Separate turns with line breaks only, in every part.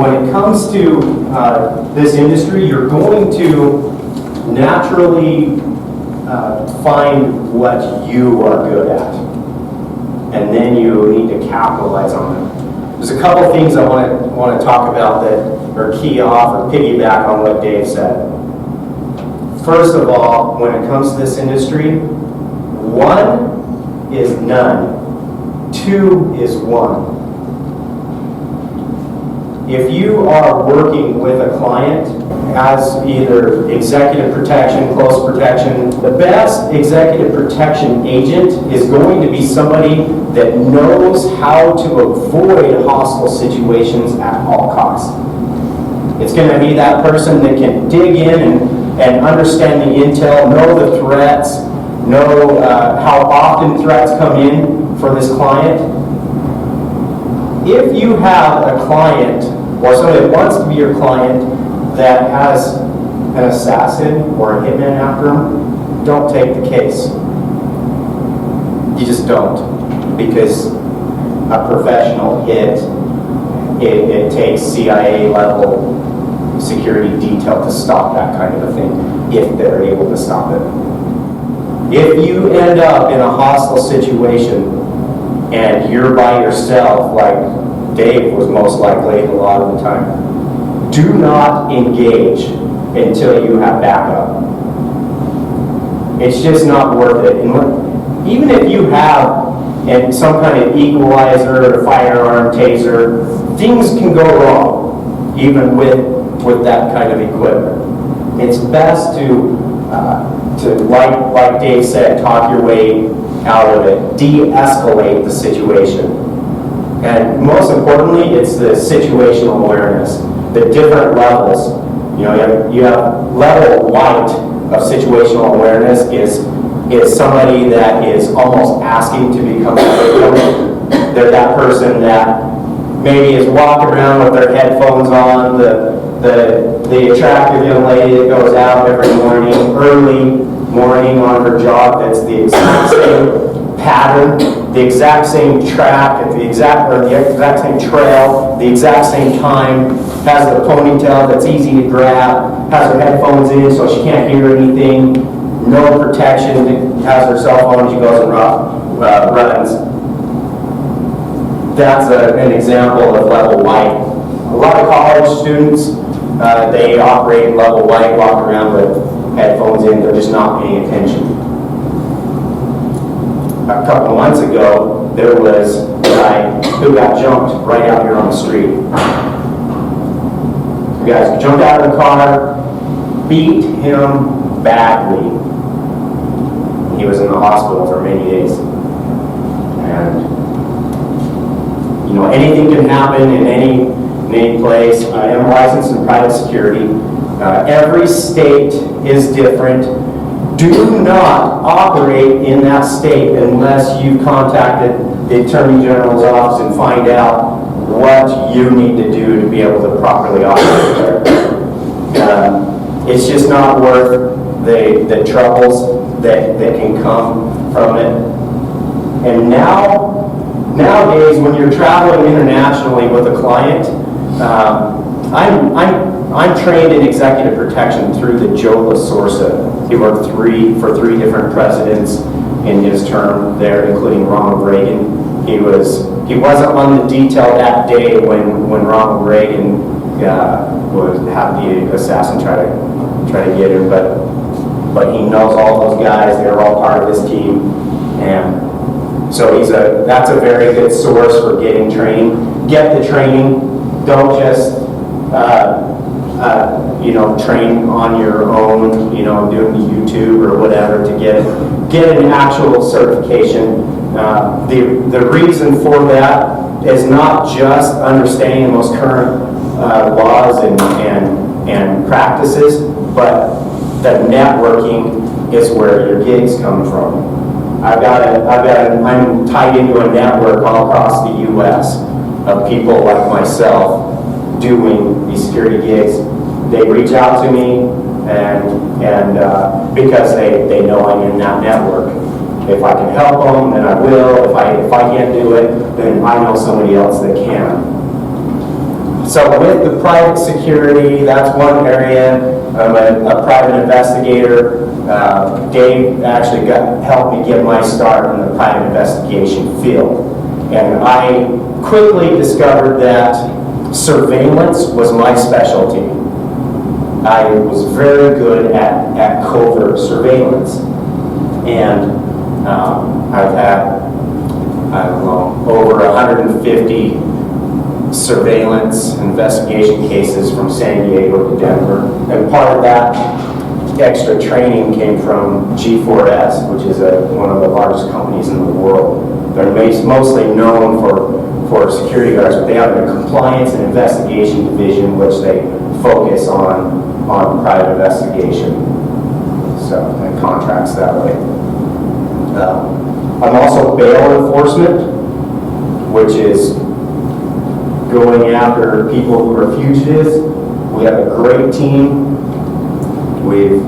when it comes to this industry, you're going to naturally find what you are good at, and then you need to capitalize on it. There's a couple things I want to talk about that are key off or piggyback on what Dave said. First of all, when it comes to this industry, one is none, two is one. If you are working with a client as either executive protection, close protection, the best executive protection agent is going to be somebody that knows how to avoid hostile situations at all costs. It's going to be that person that can dig in and understand the intel, know the threats, know how often threats come in for this client. If you have a client or somebody that wants to be your client that has an assassin or a hitman after them, don't take the case. You just don't, because a professional hit, it takes CIA level security detail to stop that kind of a thing, if they're able to stop it. If you end up in a hostile situation and you're by yourself, like Dave was most likely a lot of the time, do not engage until you have backup. It's just not worth it. And even if you have some kind of equalizer, firearm, taser, things can go wrong, even with that kind of equipment. It's best to like Dave said, talk your way out of it, de-escalate the situation. And most importantly, it's the situational awareness, the different levels. You know, you have level white of situational awareness is somebody that is almost asking to become a victim. They're that person that maybe is walking around with their headphones on, the attractive young lady that goes out every morning, early morning on her job, that's the exact same pattern, the exact same track, the exact same trail, the exact same time, has the ponytail that's easy to grab, has her headphones in so she can't hear anything, no protection, has her cell phone, she goes and runs. That's an example of level white. A lot of college students, they operate in level white, walk around with headphones in, they're just not paying attention. A couple of months ago, there was a guy who got jumped right out here on the street. The guys jumped out of the car, beat him badly. He was in the hospital for many days. And, you know, anything can happen in any place. I am licensed in private security. Every state is different. Do not operate in that state unless you've contacted the Attorney General's office and find out what you need to do to be able to properly operate there. It's just not worth the troubles that can come from it. And nowadays, when you're traveling internationally with a client, I'm trained in executive protection through the Joe LaSorsa. He worked for three different presidents in his term there, including Ronald Reagan. He wasn't on the detail that day when Ronald Reagan would have the assassin try to get him, but he knows all those guys. They're all part of his team, and so that's a very good source for getting trained. Get the training. Don't just train on your own, doing YouTube or whatever to get an actual certification. The reason for that is not just understanding the most current laws and practices, but the networking is where your gigs come from. I'm tied into a network all across the U.S. of people like myself doing these security gigs. They reach out to me, and because they know I'm in that network. If I can help them, then I will. If I can't do it, then I know somebody else that can. So with the private security, that's one area. I'm a private investigator. Dave actually helped me get my start in the private investigation field. And I quickly discovered that surveillance was my specialty. I was very good at covert surveillance. And I've had, I don't know, over 150 surveillance investigation cases from San Diego to Denver. And part of that extra training came from G4S, which is one of the largest companies in the world. They're mostly known for security guards, but they have a compliance and investigation division which they focus on private investigation. So, and contracts that way. I'm also bail enforcement, which is going after people who are fugitives. We have a great team. We've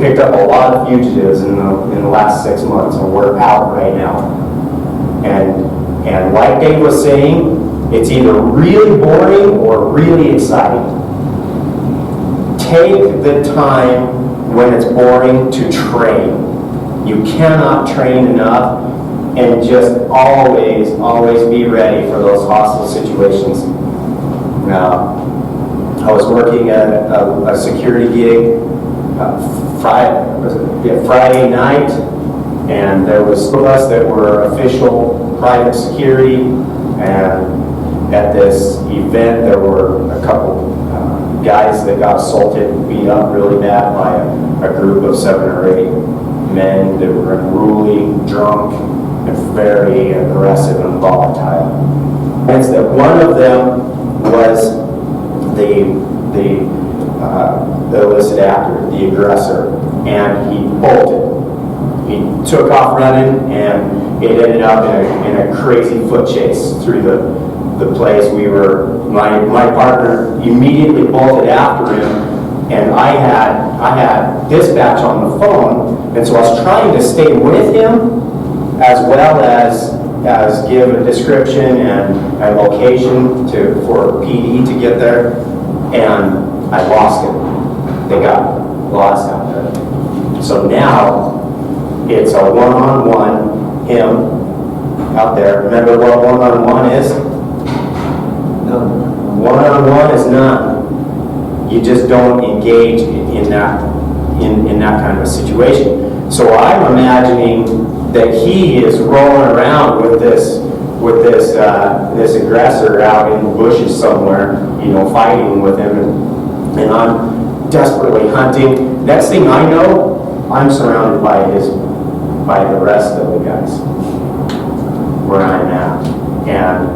picked up a lot of fugitives in the last 6 months, and we're out right now. And like Dave was saying, it's either really boring or really exciting. Take the time when it's boring to train. You cannot train enough, and just always be ready for those hostile situations. Now, I was working at a security gig Friday night, and there was some of us that were official private security, and at this event there were a couple guys that got assaulted and beat up really bad by a group of 7 or 8 men that were unruly, drunk, and very aggressive and volatile. And that one of them was the illicit actor, the aggressor, and he bolted. He took off running, and it ended up in a crazy foot chase through the place. My partner immediately bolted after him, and I had dispatch on the phone, and so I was trying to stay with him as well as give a description and location for PD to get there, and I lost him. They got lost out there. So now it's a one-on-one, him out there. Remember what one-on-one is? No. One-on-one is none. You just don't engage in that kind of a situation. So I'm imagining that he is rolling around with this aggressor out in the bushes somewhere, fighting with him, and I'm desperately hunting. Next thing I know, I'm surrounded by the rest of the guys where I'm at, and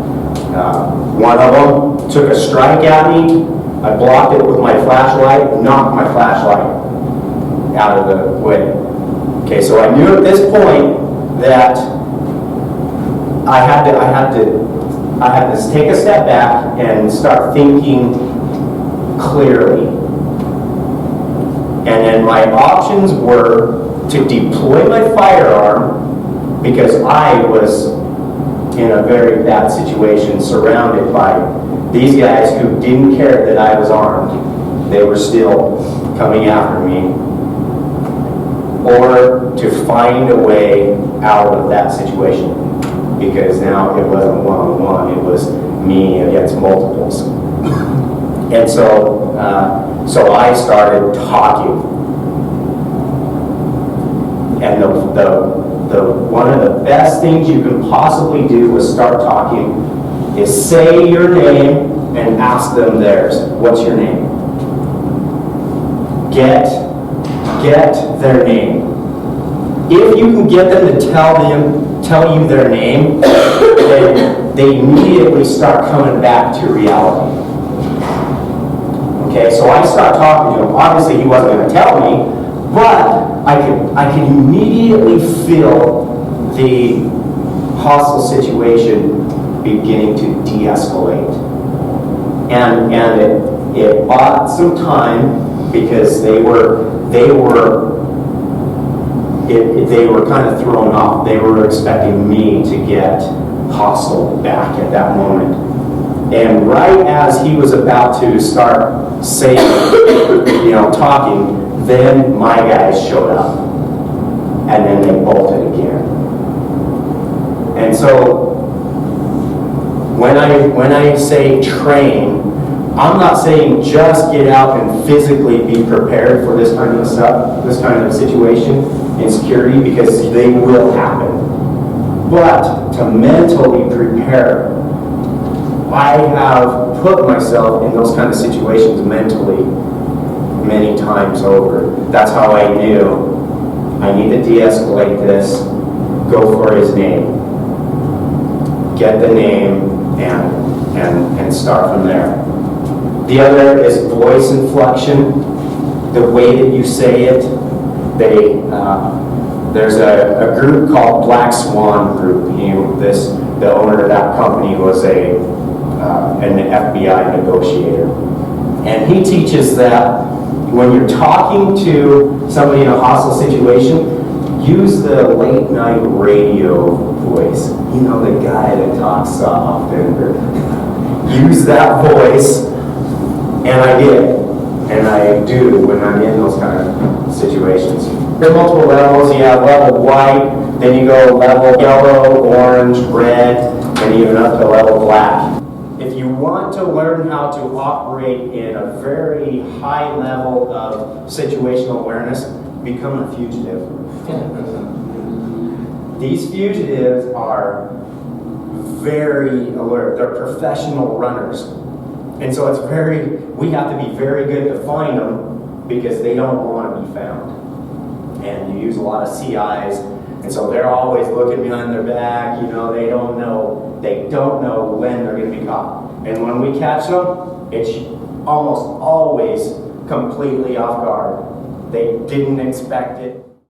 one of them took a strike at me. I blocked it with my flashlight, knocked my flashlight out of the way. Okay, so I knew at this point that I had to take a step back and start thinking clearly. And then my options were to deploy my firearm, because I was in a very bad situation, surrounded by these guys who didn't care that I was armed. They were still coming after me. Or to find a way out of that situation, because now it wasn't one-on-one, it was me against multiples. And so I started talking, and the one of the best things you can possibly do is start talking is say your name and ask them theirs. What's your name? Get their name. If you can get them to tell you their name, then they immediately start coming back to reality. Okay, so I start talking to him. Obviously, he wasn't going to tell me, but I could immediately feel the hostile situation beginning to de-escalate, and it bought some time, because they were kind of thrown off. They were expecting me to get hostile back at that moment. And right as he was about to start saying, talking, then my guys showed up. And then they bolted again. And so when I say train, I'm not saying just get out and physically be prepared for this kind of stuff, this kind of situation in security, because they will happen. But to mentally prepare, I have put myself in those kind of situations mentally many times over. That's how I knew I need to de-escalate this, go for his name, get the name, and start from there. The other is voice inflection, the way that you say it. There's a group called Black Swan Group. The owner of that company was an FBI negotiator. And he teaches that when you're talking to somebody in a hostile situation, use the late night radio voice. The guy that talks soft, and use that voice. And I did, and I do when I'm in those kind of situations. There are multiple levels. You have level white, then you go level yellow, orange, red, and even up to level black. If you want to learn how to operate in a very high level of situational awareness, become a fugitive. These fugitives are very alert. They're professional runners. And so we have to be very good to find them because they don't want to be found. And you use a lot of CIs, and so they're always looking behind their back. They don't know when they're going to be caught. And when we catch them, it's almost always completely off guard. They didn't expect it.